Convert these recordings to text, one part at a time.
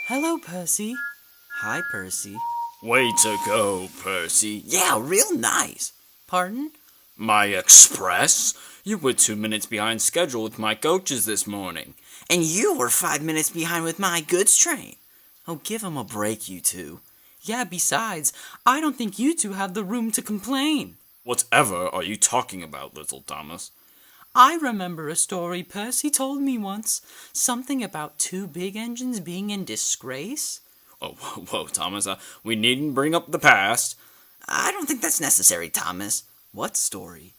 Hello, Percy. Hi, Percy. Way to go, Percy. Yeah, real nice. Pardon? My express? You were 2 minutes behind schedule with my coaches this morning. And you were 5 minutes behind with my goods train. Oh, give 'em a break, you two. Yeah, besides, I don't think you two have the room to complain. Whatever are you talking about, little Thomas? I remember a story Percy told me once. Something about 2 big engines being in disgrace. Oh, whoa, Thomas, we needn't bring up the past. I don't think that's necessary, Thomas. What story?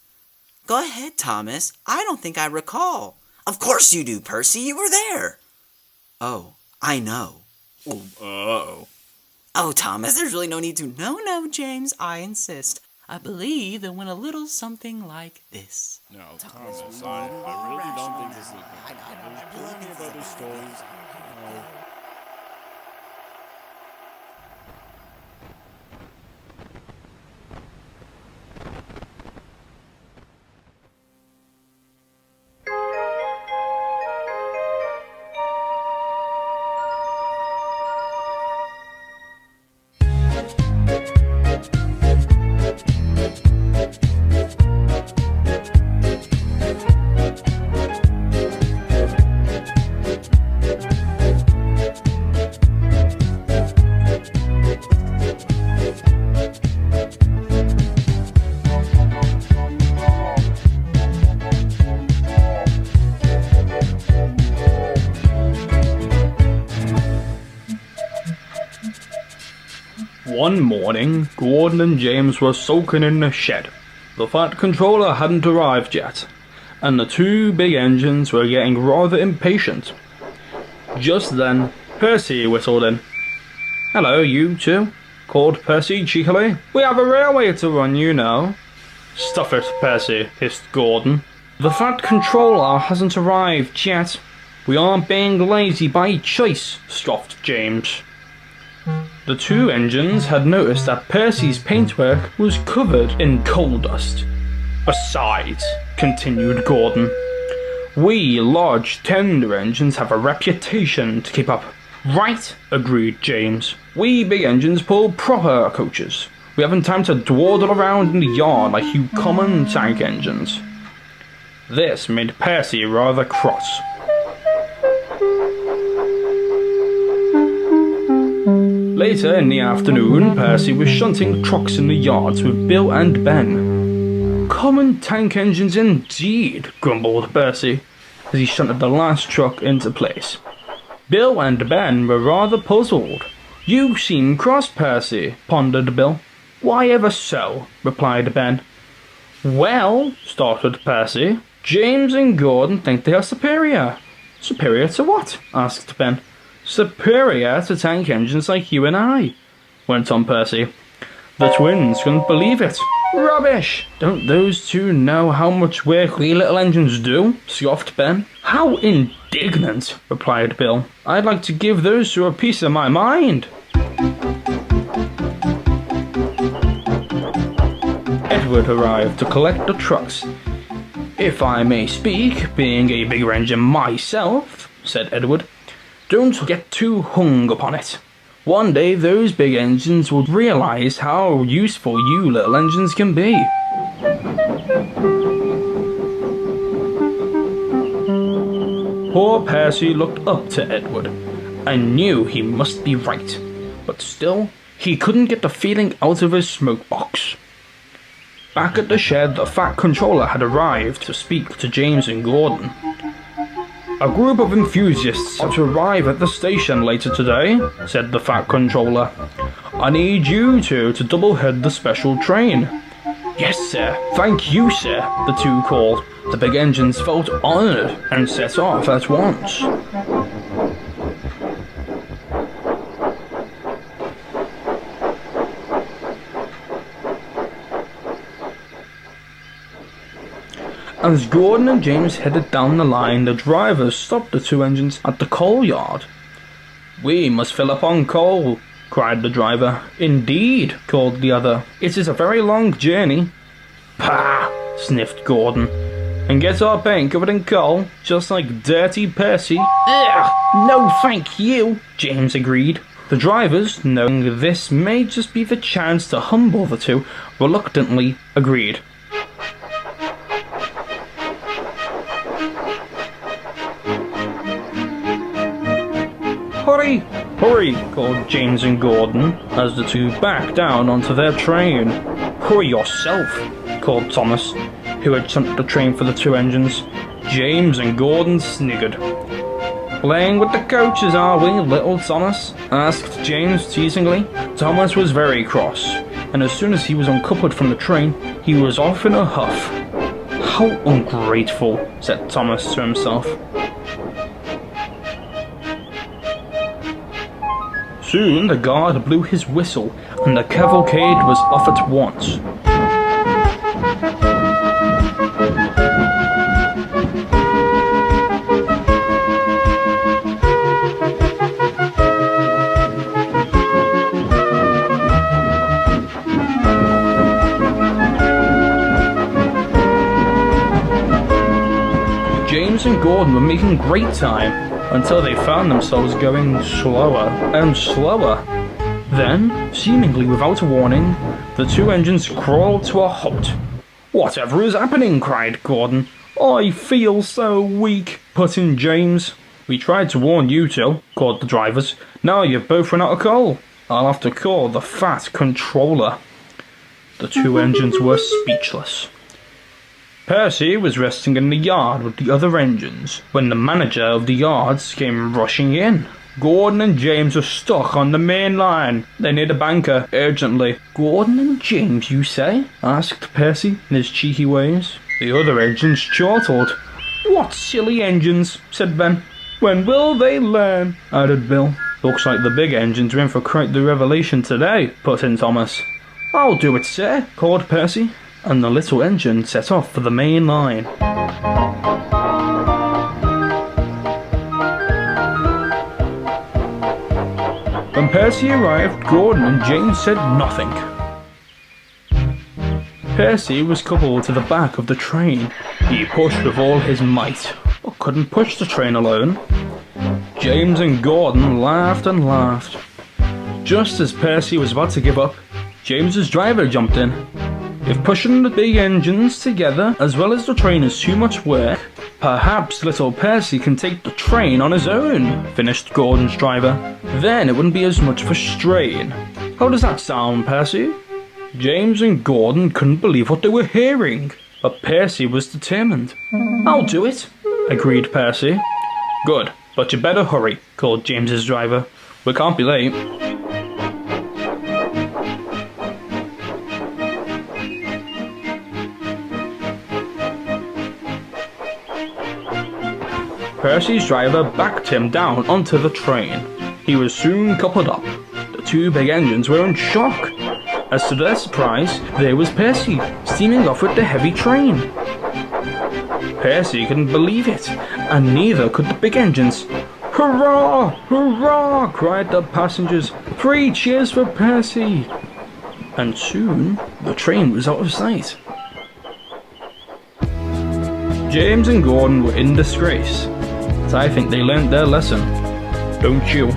Go ahead, Thomas. I don't think I recall. Of course you do, Percy. You were there. Oh, I know. Uh-oh. Oh, Thomas, there's really no need to. No, James, I insist. I believe it went a little something like this. No, Thomas, I really don't think this is good. I was dreaming about those stories. One morning, Gordon and James were sulking in the shed. The Fat Controller hadn't arrived yet, and the 2 big engines were getting rather impatient. Just then, Percy whistled in. "Hello, you two," called Percy cheekily. "We have a railway to run, you know." "Stuff it, Percy," hissed Gordon. "The Fat Controller hasn't arrived yet. We aren't being lazy by choice," scoffed James. The 2 engines had noticed that Percy's paintwork was covered in coal dust. "Besides," continued Gordon, "we large tender engines have a reputation to keep up." "Right," agreed James. "We big engines pull proper coaches. We haven't time to dawdle around in the yard like you common tank engines." This made Percy rather cross. Later in the afternoon, Percy was shunting trucks in the yards with Bill and Ben. "Common tank engines indeed," grumbled Percy, as he shunted the last truck into place. Bill and Ben were rather puzzled. "You seem cross, Percy," pondered Bill. "Why ever so?" replied Ben. "Well," started Percy, "James and Gordon think they are superior." "Superior to what?" asked Ben. "Superior to tank engines like you and I," went on Percy. The twins couldn't believe it. "Rubbish! Don't those 2 know how much work we little engines do?" scoffed Ben. "How indignant!" replied Bill. "I'd like to give those 2 a piece of my mind." Edward arrived to collect the trucks. "If I may speak, being a bigger engine myself," said Edward, "don't get too hung upon it. One day those big engines will realize how useful you little engines can be." Poor Percy looked up to Edward and knew he must be right, but still he couldn't get the feeling out of his smoke box. Back at the shed, the Fat Controller had arrived to speak to James and Gordon. "A group of enthusiasts are to arrive at the station later today," said the Fat Controller. "I need you 2 to double-head the special train." "Yes, sir. Thank you, sir," the 2 called. The big engines felt honored and set off at once. As Gordon and James headed down the line, the drivers stopped the 2 engines at the coal yard. "We must fill up on coal," cried the driver. "Indeed," called the other. "It is a very long journey." "Pah!" sniffed Gordon. "And get our paint covered in coal, just like dirty Percy." "Ugh!" No, thank you, James agreed. The drivers, knowing this may just be the chance to humble the two, reluctantly agreed. Hurry! Hurry! Called James and Gordon as the two backed down onto their train. Hurry yourself! Called Thomas, who had sent the train for the two engines. James and Gordon sniggered. Playing with the coaches, are we, little Thomas? Asked James teasingly. Thomas was very cross, and as soon as he was uncoupled from the train, he was off in a huff. How ungrateful, said Thomas to himself. Soon the guard blew his whistle, and the cavalcade was off at once. James and Gordon were making great time until they found themselves going slower and slower. Then, seemingly without warning, the two engines crawled to a halt. Whatever is happening? Cried Gordon. I feel so weak, put in James. We tried to warn you two, called the drivers. Now you've both run out of coal. I'll have to call the fat controller. The two engines were speechless. Percy was resting in the yard with the other engines when the manager of the yards came rushing in. Gordon and James were stuck on the main line. They need a banker, urgently. Gordon and James, you say? Asked Percy in his cheeky ways. The other engines chortled. What silly engines, said Ben. When will they learn? Added Bill. Looks like the big engines are in for quite the revelation today, put in Thomas. I'll do it, sir, called Percy, and the little engine set off for the main line. When Percy arrived, Gordon and James said nothing. Percy was coupled to the back of the train. He pushed with all his might, but couldn't push the train alone. James and Gordon laughed and laughed. Just as Percy was about to give up, James's driver jumped in. If pushing the big engines together as well as the train is too much work, perhaps little Percy can take the train on his own, finished Gordon's driver. Then it wouldn't be as much of a strain. How does that sound, Percy? James and Gordon couldn't believe what they were hearing, but Percy was determined. I'll do it, agreed Percy. Good, but you better hurry, called James's driver. We can't be late. Percy's driver backed him down onto the train. He was soon coupled up. The two big engines were in shock. As to their surprise, there was Percy, steaming off with the heavy train. Percy couldn't believe it, and neither could the big engines. Hurrah! Hurrah! Cried the passengers. 3 cheers for Percy! And soon, the train was out of sight. James and Gordon were in disgrace. I think they learned their lesson. Don't you?